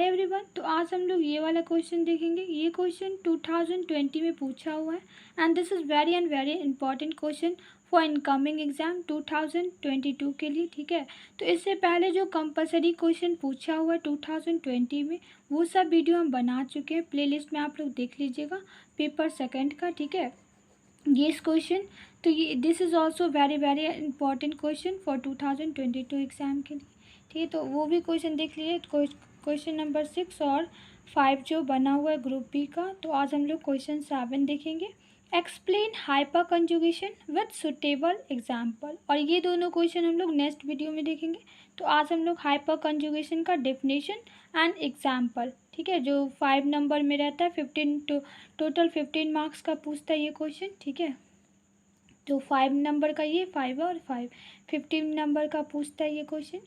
Hi everyone. तो आज हम लोग ये वाला क्वेश्चन देखेंगे। ये क्वेश्चन 2020 में पूछा हुआ है and this is very and very important question for incoming exam 2022 के लिए। ठीक है, तो इससे पहले जो कंपलसरी क्वेश्चन पूछा हुआ है 2020 में वो सब वीडियो हम बना चुके हैं। प्लेलिस्ट में आप लोग देख लीजिएगा पेपर सेकंड का। ठीक है, ये इस क्वेश्चन तो ये this is also very very important question for 2022 exam के लिए। ठीक है, तो वो भी क्वेश्चन देख लीजिए। क्वेश्चन नंबर 6 और 5 जो बना हुआ है ग्रुप बी का। तो आज हम लोग क्वेश्चन 7 देखेंगे। Explain hyper conjugation with suitable example. और ये दोनों क्वेश्चन हम लोग नेक्स्ट वीडियो में देखेंगे। तो आज हम लोग हाइपर कंजुगेशन का डेफिनेशन एंड एग्जाम्पल, ठीक है, जो 5 नंबर में रहता है, 15 टोटल 15 मार्क्स का पूछता है ये क्वेश्चन। ठीक है, तो 5 नंबर का ये 5 और 15 नंबर का पूछता है ये क्वेश्चन।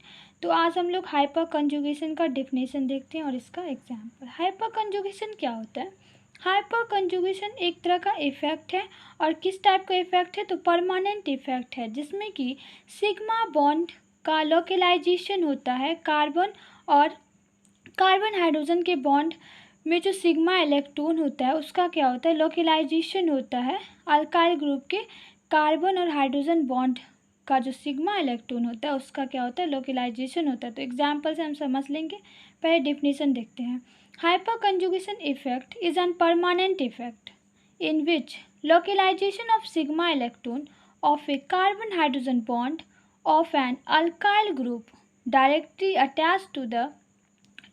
तो आज हम लोग हाइपर कंजुगेशन का डेफिनेशन देखते हैं और इसका एग्जाम्पल। हाइपर कंजुगेशन क्या होता है? हाइपर कंजुगेशन एक तरह का इफेक्ट है। और किस टाइप का इफेक्ट है? तो परमानेंट इफेक्ट है, जिसमें कि सिग्मा बॉन्ड का लोकलाइजेशन होता है। कार्बन हाइड्रोजन के बॉन्ड में जो सिग्मा इलेक्ट्रॉन होता है उसका क्या होता है? लोकलाइजेशन होता है। अल्काइल ग्रुप के कार्बन और हाइड्रोजन बॉन्ड का जो सिग्मा इलेक्ट्रॉन होता है उसका क्या होता है? लोकलाइजेशन होता है। तो एग्जाम्पल से हम समझ लेंगे। पहले डेफिनेशन देखते हैं। Hyperconjugation effect is an permanent effect in which localisation of sigma electron of a carbon hydrogen bond of an alkyl group directly attach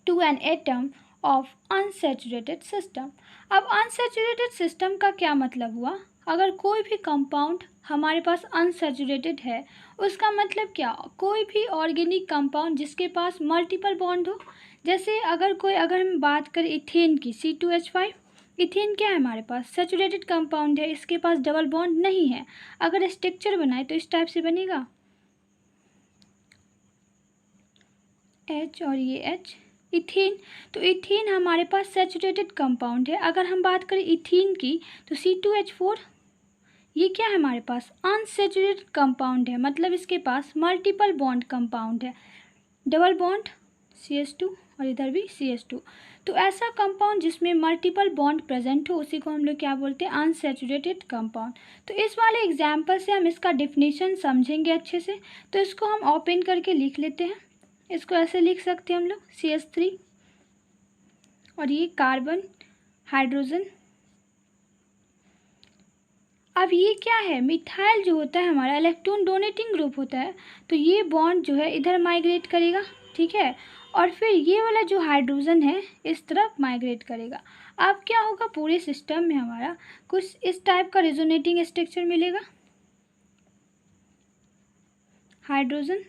to an atom of unsaturated system. अब unsaturated system का क्या मतलब हुआ? अगर कोई भी compound हमारे पास unsaturated है उसका मतलब क्या? कोई भी ऑर्गेनिक कंपाउंड जिसके पास मल्टीपल बॉन्ड हो। जैसे अगर हम बात करें इथेन की, C2H5, इथेन क्या है हमारे पास? सैचुरेटेड कंपाउंड है, इसके पास डबल बॉन्ड नहीं है। अगर स्ट्रक्चर बनाए तो इस टाइप से बनेगा, H और ये H, इथेन। तो इथेन हमारे पास सैचुरेटेड कंपाउंड है। अगर हम बात करें इथेन की तो C2H4 ये क्या है हमारे पास? अनसैचुरेटेड कंपाउंड है, मतलब इसके पास मल्टीपल बॉन्ड कंपाउंड है, डबल बॉन्ड CH2 और इधर भी CH2। तो ऐसा कंपाउंड जिसमें मल्टीपल बॉन्ड प्रेजेंट हो उसी को हम लोग क्या बोलते हैं? Unsaturated compound. तो इस वाले एग्जाम्पल से हम इसका डिफिनीशन समझेंगे अच्छे से। तो इसको हम ओपन करके लिख लेते हैं। इसको ऐसे लिख सकते हैं हम लोग, CH3 और ये कार्बन हाइड्रोजन। अब ये क्या है? मिथाइल जो होता है हमारा इलेक्ट्रॉन डोनेटिंग ग्रुप होता है। तो ये बॉन्ड जो है इधर माइग्रेट करेगा, ठीक है, और फिर ये वाला जो हाइड्रोजन है इस तरफ माइग्रेट करेगा। अब क्या होगा? पूरे सिस्टम में हमारा कुछ इस टाइप का रेजोनेटिंग स्ट्रक्चर मिलेगा। हाइड्रोजन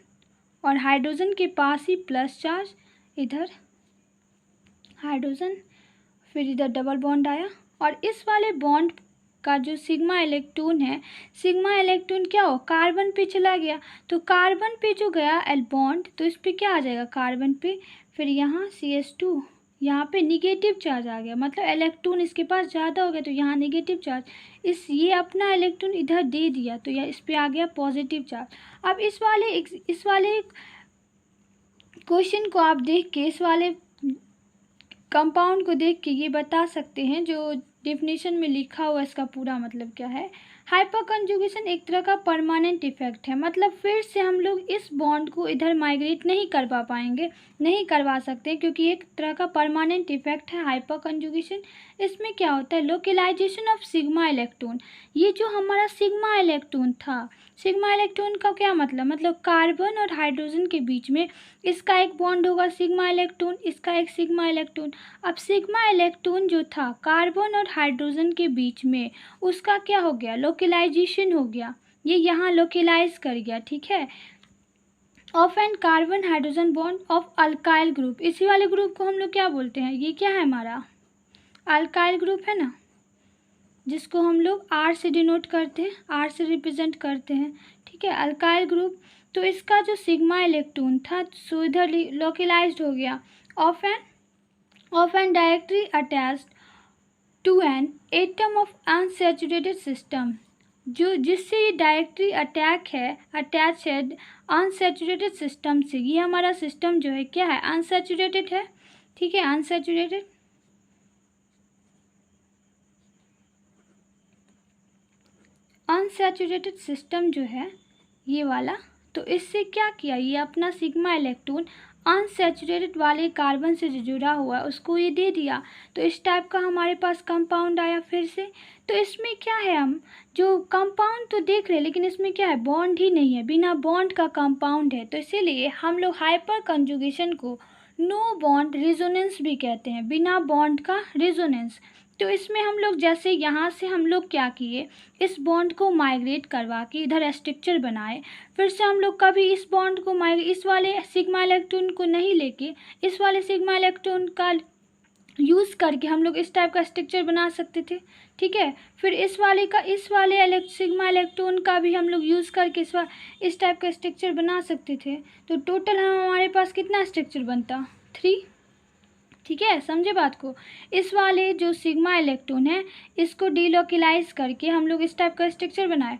और हाइड्रोजन के पास ही प्लस चार्ज, इधर हाइड्रोजन, फिर इधर डबल बॉन्ड आया। और इस वाले बॉन्ड का जो सिग्मा इलेक्ट्रॉन है, सिग्मा इलेक्ट्रॉन क्या हो? कार्बन पे चला गया। तो कार्बन पे जो गया एल बॉन्ड, तो इस पे क्या आ जाएगा? कार्बन पे। फिर यहाँ CH2, यहाँ पे निगेटिव चार्ज आ गया, मतलब इलेक्ट्रॉन इसके पास ज़्यादा हो गया तो यहाँ निगेटिव चार्ज। ये अपना इलेक्ट्रॉन इधर दे दिया तो यह इस पे आ गया पॉजिटिव चार्ज। अब इस वाले क्वेश्चन को आप देख के, इस वाले कंपाउंड को देख के ये बता सकते हैं जो डेफिनेशन में लिखा हुआ इसका पूरा मतलब क्या है। हाइपर कंजुगेशन एक तरह का परमानेंट इफेक्ट है, मतलब फिर से हम लोग इस बॉन्ड को इधर माइग्रेट नहीं करवा पाएंगे, नहीं करवा सकते, क्योंकि एक तरह का परमानेंट इफेक्ट है हाइपर कंजुगेशन। इसमें क्या होता है? Localisation of sigma electron. ये जो हमारा सिग्मा इलेक्ट्रॉन था, सिग्मा इलेक्ट्रॉन का क्या मतलब कार्बन और हाइड्रोजन के बीच में इसका एक बॉन्ड होगा सिग्मा इलेक्ट्रॉन, इसका एक सिग्मा इलेक्ट्रॉन। अब सिग्मा इलेक्ट्रॉन जो था कार्बन और हाइड्रोजन के बीच में, उसका क्या हो गया? लोकलाइजेशन हो गया, ये यहाँ लोकलाइज कर गया, ठीक है, of an carbon hydrogen bond of alkyl group. इसी वाले ग्रुप को हम लोग क्या बोलते हैं? ये क्या है हमारा? अल्काइल ग्रुप है ना, जिसको हम लोग R से डिनोट करते हैं, R से रिप्रेजेंट करते हैं, ठीक है, अल्काइल ग्रुप। तो इसका जो सिग्मा इलेक्ट्रॉन था सो इधर लोकलाइज्ड हो गया of an directly attached to an atom of unsaturated system, जो जिससे ये डायरेक्टली अटैच है अनसैचुरेटेड सिस्टम से। ये हमारा सिस्टम जो है क्या है? अनसैचुरेटेड है। ठीक है। अनसैचुरेटेड अनसैचुरेटेड सिस्टम जो है ये वाला, तो इससे क्या किया, ये अपना सिग्मा इलेक्ट्रॉन अनसैचुरेटेड वाले कार्बन से जो जुड़ा हुआ है उसको ये दे दिया, तो इस टाइप का हमारे पास कंपाउंड आया फिर से। तो इसमें क्या है, हम जो कंपाउंड तो देख रहे हैं लेकिन इसमें क्या है, बॉन्ड ही नहीं है, बिना बॉन्ड का कंपाउंड है। तो इसीलिए हम लोग हाइपर कंजुगेशन को नो बॉन्ड रेजोनेंस भी कहते हैं, बिना बॉन्ड का रेजोनेंस। तो इसमें हम लोग जैसे यहाँ से हम लोग क्या किए, इस बॉन्ड को माइग्रेट करवा के इधर स्ट्रक्चर बनाए, फिर से हम लोग कभी इस बॉन्ड को इस वाले सिग्मा इलेक्ट्रॉन को नहीं लेके इस वाले सिग्मा इलेक्ट्रॉन का यूज़ करके हम लोग इस टाइप का स्ट्रक्चर बना सकते थे। ठीक है, फिर इस वाले सिग्मा इलेक्ट्रॉन का भी हम लोग यूज़ करके इस टाइप का स्ट्रक्चर बना सकते थे। तो टोटल हमारे पास कितना स्ट्रक्चर बनता, 3। ठीक है, समझे बात को। इस वाले जो सिग्मा इलेक्ट्रॉन है इसको डीलोकलाइज करके हम लोग इस टाइप का स्ट्रक्चर बनाए,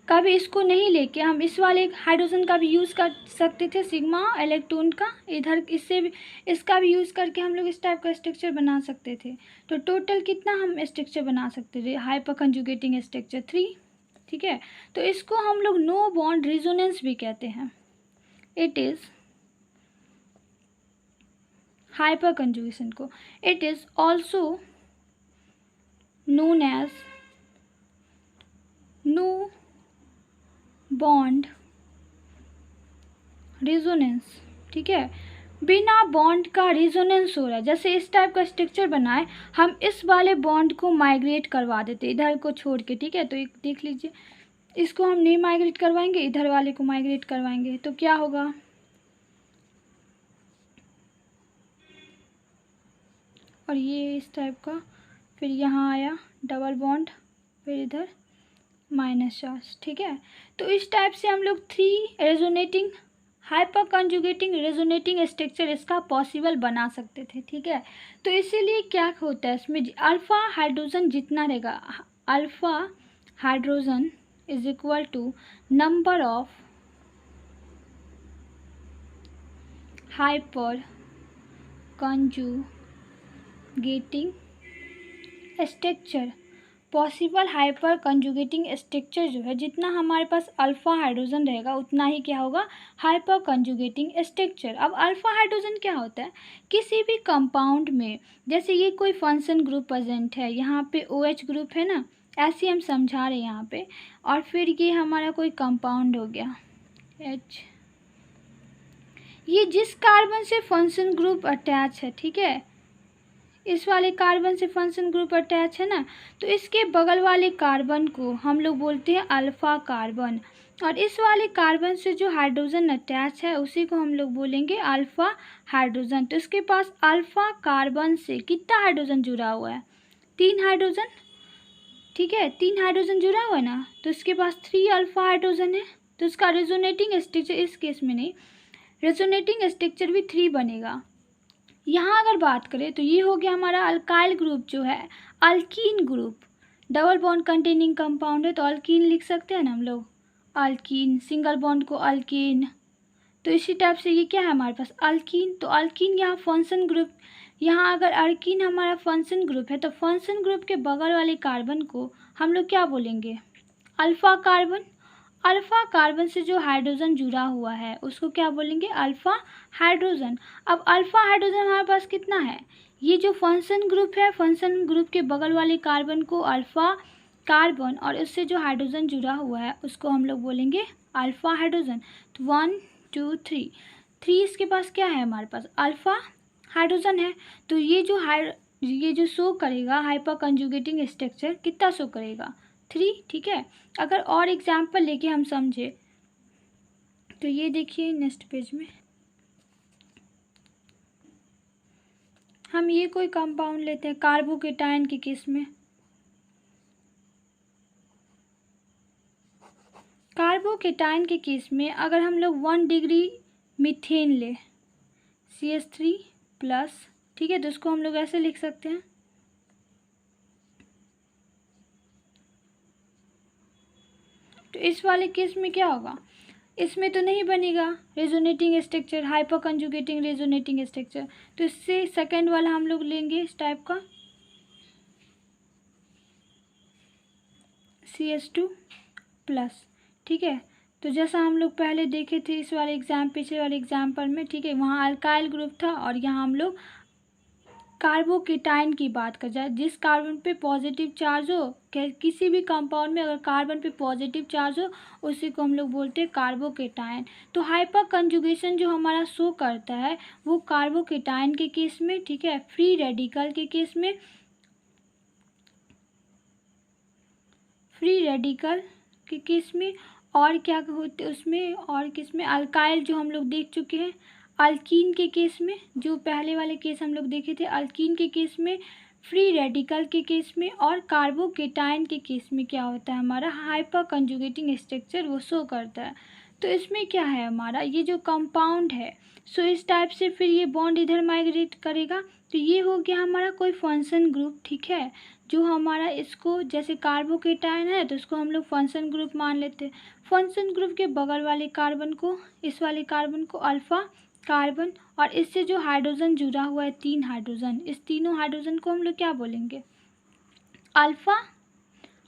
कभी इसको नहीं लेके हम इस वाले हाइड्रोजन का भी यूज़ कर सकते थे, सिग्मा इलेक्ट्रॉन का इधर इससे भी इसका भी यूज़ करके हम लोग इस टाइप का स्ट्रक्चर बना सकते थे। तो टोटल कितना हम स्ट्रक्चर बना सकते थे, हाइपर कंजुगेटिंग स्ट्रक्चर 3। ठीक है, तो इसको हम लोग नो बॉन्ड रेजोनेंस भी कहते हैं। इट इज़ हाइपर कंजुगेशन को it is also known as no bond resonance. ठीक है, बिना बॉन्ड का रेजोनेंस हो रहा है, जैसे इस टाइप का स्ट्रक्चर बनाए, हम इस वाले बॉन्ड को माइग्रेट करवा देते इधर को छोड़ के। ठीक है, तो एक देख लीजिए, इसको हम नहीं माइग्रेट करवाएंगे, इधर वाले को माइग्रेट करवाएंगे, तो क्या होगा, और ये इस टाइप का, फिर यहाँ आया डबल बॉन्ड, फिर इधर माइनस चार्ज। ठीक है, तो इस टाइप से हम लोग 3 रेजोनेटिंग हाइपर कंजुगेटिंग रेजोनेटिंग स्ट्रक्चर इसका पॉसिबल बना सकते थे। ठीक है, तो इसीलिए क्या होता है इसमें, अल्फ़ा हाइड्रोजन जितना रहेगा, alpha hydrogen is equal to number of hyperconjugating structure, possible hyperconjugating structure जो है, जितना हमारे पास अल्फ़ा हाइड्रोजन रहेगा उतना ही क्या होगा, हाइपर कंजुगेटिंग स्ट्रक्चर। अब अल्फ़ा हाइड्रोजन क्या होता है, किसी भी कंपाउंड में, जैसे ये कोई फंक्शन ग्रुप प्रेजेंट है, यहाँ पे OH ग्रुप है ना, ऐसे हम समझा रहे हैं यहाँ पे, और फिर ये हमारा कोई कंपाउंड हो गया H, ये जिस कार्बन से फंक्शन ग्रुप अटैच है, ठीक है, इस वाले कार्बन से फंक्शन ग्रुप अटैच है ना, तो इसके बगल वाले कार्बन को हम लोग बोलते हैं अल्फ़ा कार्बन, और इस वाले कार्बन से जो हाइड्रोजन अटैच है उसी को हम लोग बोलेंगे अल्फ़ा हाइड्रोजन। तो इसके पास अल्फ़ा कार्बन से कितना हाइड्रोजन जुड़ा हुआ है, 3 हाइड्रोजन। ठीक है, 3 हाइड्रोजन जुड़ा हुआ है ना, तो इसके पास 3 अल्फ़ा हाइड्रोजन है, तो इसका रेजोनेटिंग स्ट्रक्चर, इस केस में नहीं, रेजोनेटिंग स्ट्रक्चर भी 3 बनेगा। यहाँ अगर बात करें तो ये हो गया हमारा अल्काइल ग्रुप जो है, alkyne group, double bond containing compound है, तो अल्कीन लिख सकते हैं ना हम लोग, अल्कीन, सिंगल बॉन्ड को अल्कीन। तो इसी टाइप से ये क्या है हमारे पास, अल्कीन। तो अल्कीन यहाँ फंक्शन ग्रुप, यहाँ अगर अल्कीन हमारा फंक्शन ग्रुप है तो फंक्शन ग्रुप के बगल वाले कार्बन को हम लोग क्या बोलेंगे, अल्फ़ा कार्बन। अल्फ़ा कार्बन से जो हाइड्रोजन जुड़ा हुआ है उसको क्या बोलेंगे, अल्फ़ा हाइड्रोजन। अब अल्फ़ा हाइड्रोजन हमारे पास कितना है, ये जो फंक्शन ग्रुप है, फंक्शन ग्रुप के बगल वाले कार्बन को अल्फ़ा कार्बन, और इससे जो हाइड्रोजन जुड़ा हुआ है उसको हम लोग बोलेंगे अल्फ़ा हाइड्रोजन। तो 1 2 3 इसके पास क्या है, हमारे पास अल्फ़ा हाइड्रोजन है। तो ये जो शो करेगा हाइपर कंजुगेटिंग स्ट्रक्चर कितना शो करेगा, 3। ठीक है, अगर और एग्जाम्पल लेके हम समझे तो ये देखिए नेक्स्ट पेज में हम ये कोई कंपाउंड लेते हैं, कार्बोकेटाइन के केस में, कार्बोकेटाइन के केस में अगर हम लोग 1 डिग्री मीथेन ले CH3+, ठीक है, तो इसको हम लोग ऐसे लिख सकते हैं, तो इस वाले केस में क्या होगा, इसमें तो नहीं बनेगा resonating structure, hyperconjugating resonating structure. तो इससे सेकंड वाला हम लोग लेंगे इस टाइप का CH2+, ठीक है। तो जैसा हम लोग पहले देखे थे इस वाले पिछले वाले एग्जाम्पल में, ठीक है, वहाँ अल्काइल ग्रुप था और यहाँ हम लोग कार्बोकेटाइन की बात कर जाए, जिस कार्बन पे पॉजिटिव चार्ज हो, किसी भी कंपाउंड में अगर कार्बन पे पॉजिटिव चार्ज हो उसी को हम लोग बोलते हैं कार्बोकेटाइन। तो हाइपर कंजुगेशन जो हमारा शो करता है वो कार्बोकेटाइन के केस में, ठीक है, फ्री रेडिकल के केस में, फ्री रेडिकल के केस में, और क्या होते उसमें, और किस में, अल्काइल जो हम लोग देख चुके हैं, अल्कीन के केस में, जो पहले वाले केस हम लोग देखे थे अल्कीन के केस में, फ्री रेडिकल के केस में, और कार्बोकेटाइन के केस में क्या होता है हमारा हाइपर कंजुगेटिंग स्ट्रक्चर वो शो करता है। तो इसमें क्या है हमारा ये जो कंपाउंड है, सो इस टाइप से फिर ये बॉन्ड इधर माइग्रेट करेगा। तो ये हो गया हमारा कोई फंक्शन ग्रुप, ठीक है, जो हमारा इसको जैसे कार्बोकेटाइन है तो इसको हम लोग फंक्शन ग्रुप मान लेते हैं। फंक्शन ग्रुप के बगल वाले कार्बन को, इस वाले कार्बन को अल्फ़ा कार्बन, और इससे जो हाइड्रोजन जुड़ा हुआ है 3 हाइड्रोजन, इस तीनों हाइड्रोजन को हम लोग क्या बोलेंगे अल्फ़ा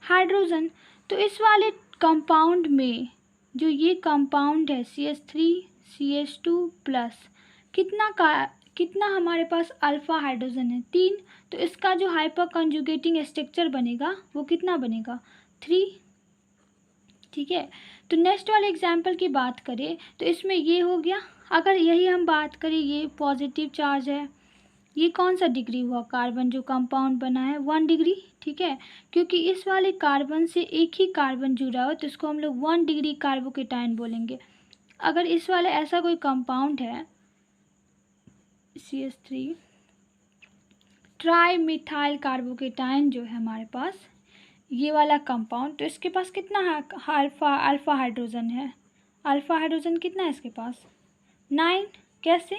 हाइड्रोजन। तो इस वाले कंपाउंड में जो ये कंपाउंड है CH3CH2+, कितना हमारे पास अल्फ़ा हाइड्रोजन है 3। तो इसका जो हाइपर कंजुगेटिंग स्ट्रक्चर बनेगा वो कितना बनेगा 3, ठीक है। तो नेक्स्ट वाले एग्जाम्पल की बात करें तो इसमें ये हो गया, अगर यही हम बात करें ये पॉजिटिव चार्ज है, ये कौन सा डिग्री हुआ कार्बन जो कंपाउंड बना है 1 डिग्री, ठीक है, क्योंकि इस वाले कार्बन से एक ही कार्बन जुड़ा हो तो इसको हम लोग 1 डिग्री कार्बोकेटाइन बोलेंगे। अगर इस वाले ऐसा कोई कंपाउंड है CH3 ट्राई मिथाइल कार्बोकेटाइन जो है हमारे पास ये वाला कंपाउंड, तो इसके पास कितना है अल्फ़ा हाइड्रोजन है, अल्फ़ा हाइड्रोजन कितना है इसके पास 9। कैसे,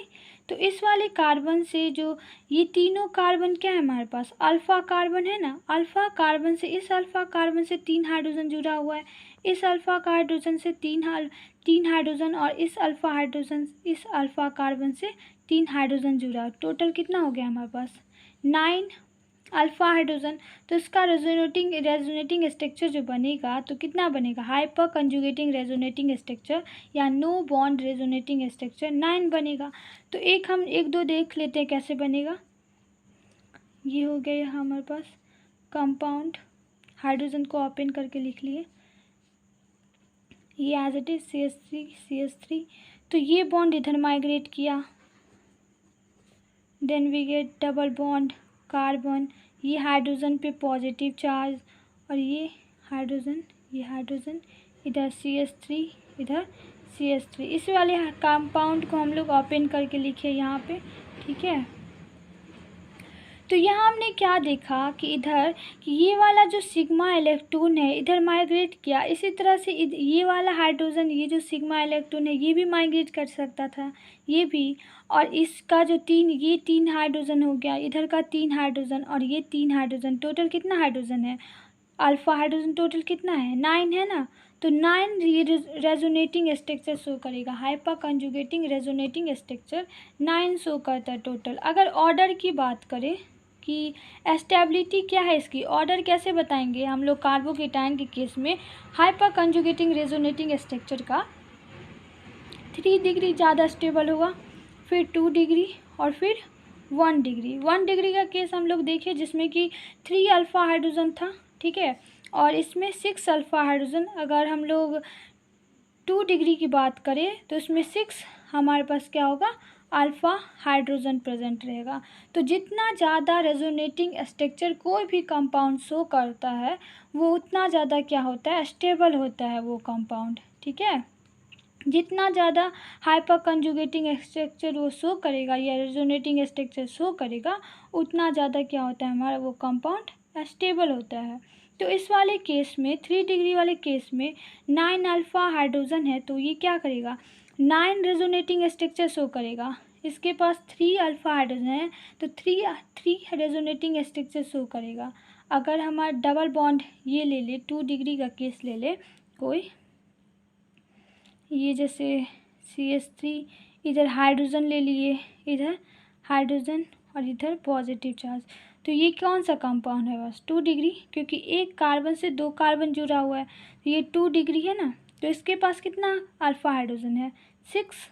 तो इस वाले कार्बन से जो ये तीनों कार्बन क्या है हमारे पास अल्फ़ा कार्बन है ना, अल्फ़ा कार्बन से इस अल्फ़ा कार्बन से 3 हाइड्रोजन जुड़ा हुआ है, इस अल्फ़ा हाइड्रोजन से 3 हाइड्रोजन, और इस अल्फ़ा कार्बन से 3 हाइड्रोजन जुड़ा, टोटल कितना हो गया हमारे पास 9 अल्फ़ा हाइड्रोजन। तो इसका रेजोनेटिंग स्ट्रक्चर जो बनेगा तो कितना बनेगा हाइपर कंजुगेटिंग रेजोनेटिंग स्ट्रक्चर या नो बॉन्ड रेजोनेटिंग स्ट्रक्चर 9 बनेगा। तो हम एक दो देख लेते हैं कैसे बनेगा। ये हो गया यहाँ हमारे पास कंपाउंड, हाइड्रोजन को ओपन करके लिख लिए, ये एज इट इज CH3। तो ये बॉन्ड इधर माइग्रेट किया, then we get double bond carbon, ये हाइड्रोजन पे पॉजिटिव चार्ज, और ये हाइड्रोजन इधर CH3 इधर CH3। इस वाले कंपाउंड को हम लोग ओपन करके लिखे यहाँ पे, ठीक है। तो यहाँ हमने क्या देखा कि इधर कि ये वाला जो सिग्मा इलेक्ट्रॉन है इधर माइग्रेट किया, इसी तरह से ये वाला हाइड्रोजन, ये जो सिग्मा इलेक्ट्रॉन है ये भी माइग्रेट कर सकता था, ये भी, और इसका जो ये 3 हाइड्रोजन हो गया, इधर का 3 हाइड्रोजन और ये 3 हाइड्रोजन, टोटल कितना हाइड्रोजन है अल्फ़ा हाइड्रोजन टोटल कितना है 9 है ना। तो 9 ये रेजोनेटिंग स्ट्रक्चर शो करेगा, हाइपर कंजुगेटिंग रेजोनेटिंग स्ट्रक्चर 9 शो करता है टोटल। अगर ऑर्डर की बात करें कि स्टेबिलिटी क्या है इसकी, ऑर्डर कैसे बताएंगे हम लोग कार्बोकेटाइन के केस में हाइपर कंजुगेटिंग रेजोनेटिंग स्ट्रक्चर का 3 डिग्री ज़्यादा स्टेबल होगा, फिर 2 डिग्री और फिर 1 डिग्री। 1 डिग्री का केस हम लोग देखें जिसमें कि 3 अल्फ़ा हाइड्रोजन था, ठीक है, और इसमें 6 अल्फ़ा हाइड्रोजन। अगर हम लोग 2 डिग्री की बात करें तो इसमें 6 हमारे पास क्या होगा अल्फ़ा हाइड्रोजन प्रेजेंट रहेगा। तो जितना ज़्यादा रेजोनेटिंग स्ट्रक्चर कोई भी कंपाउंड शो करता है वो उतना ज़्यादा क्या होता है स्टेबल होता है वो कंपाउंड, ठीक है। जितना ज़्यादा हाइपर कंजुगेटिंग स्ट्रक्चर वो शो करेगा या रेजोनेटिंग स्ट्रक्चर शो करेगा उतना ज़्यादा क्या होता है हमारा वो कंपाउंड स्टेबल होता है। तो इस वाले केस में 3 डिग्री वाले केस में 9 अल्फ़ा हाइड्रोजन है, तो ये क्या करेगा 9 रेजोनेटिंग स्ट्रक्चर शो करेगा। इसके पास 3 अल्फ़ा हाइड्रोजन है तो 3 रेजोनेटिंग स्ट्रक्चर शो करेगा। अगर हमारा डबल बॉन्ड ये ले ले 2 डिग्री का केस ले ले कोई, ये जैसे CH3, इधर हाइड्रोजन ले लिए, इधर हाइड्रोजन और इधर पॉजिटिव चार्ज। तो ये कौन सा कंपाउंड है बस 2 डिग्री, क्योंकि एक कार्बन से 2 कार्बन जुड़ा हुआ है, तो ये 2 डिग्री है ना। तो इसके पास कितना अल्फा हाइड्रोजन है 6,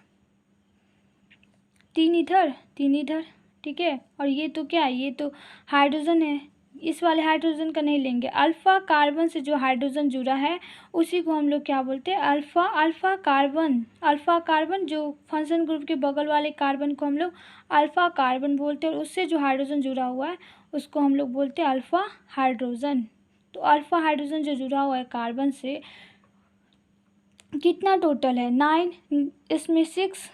3 इधर 3 इधर, ठीक है। और ये तो क्या है, ये तो हाइड्रोजन है, इस वाले हाइड्रोजन का नहीं लेंगे। अल्फा कार्बन से जो हाइड्रोजन जुड़ा है उसी को हम लोग क्या बोलते हैं, अल्फा कार्बन। अल्फा कार्बन जो फंक्शन ग्रुप के बगल वाले कार्बन को हम लोग अल्फा कार्बन बोलते हैं, और उससे जो हाइड्रोजन जुड़ा हुआ है उसको हम लोग बोलते हैं अल्फा हाइड्रोजन। तो अल्फा हाइड्रोजन जो जुड़ा हुआ है कार्बन से, कितना टोटल है 9, इसमें 6,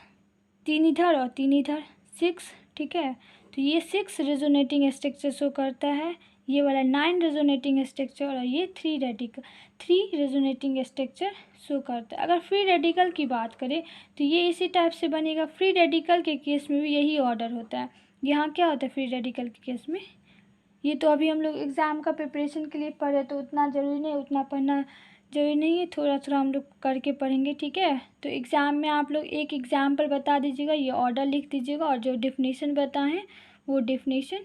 3 इधर और 3 इधर 6, ठीक है। तो ये 6 रेजोनेटिंग स्ट्रक्चर शो करता है, ये वाला 9 रेजोनेटिंग स्ट्रक्चर, और ये 3 रेजोनेटिंग स्ट्रक्चर शो करता है। अगर फ्री रेडिकल की बात करें तो ये इसी टाइप से बनेगा। फ्री रेडिकल के केस में भी यही ऑर्डर होता है। यहाँ क्या होता है फ्री रेडिकल के केस में, ये तो अभी हम लोग एग्ज़ाम का प्रिपरेशन के लिए पढ़े, तो उतना ज़रूरी नहीं, उतना पढ़ना ज़रूरी नहीं है, थोड़ा थोड़ा हम लोग करके पढ़ेंगे, ठीक है। तो एग्ज़ाम में आप लोग एक एग्ज़ाम्पल बता दीजिएगा, ये ऑर्डर लिख दीजिएगा, और जो डेफिनेशन बताएं वो डेफिनेशन।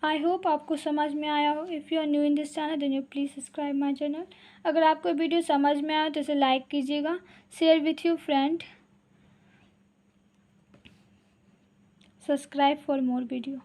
आई होप आपको समझ में आया हो। If you are new in this channel then you please subscribe my channel. अगर आपको वीडियो समझ में आया तो इसे लाइक कीजिएगा, share with you friend, subscribe for more video.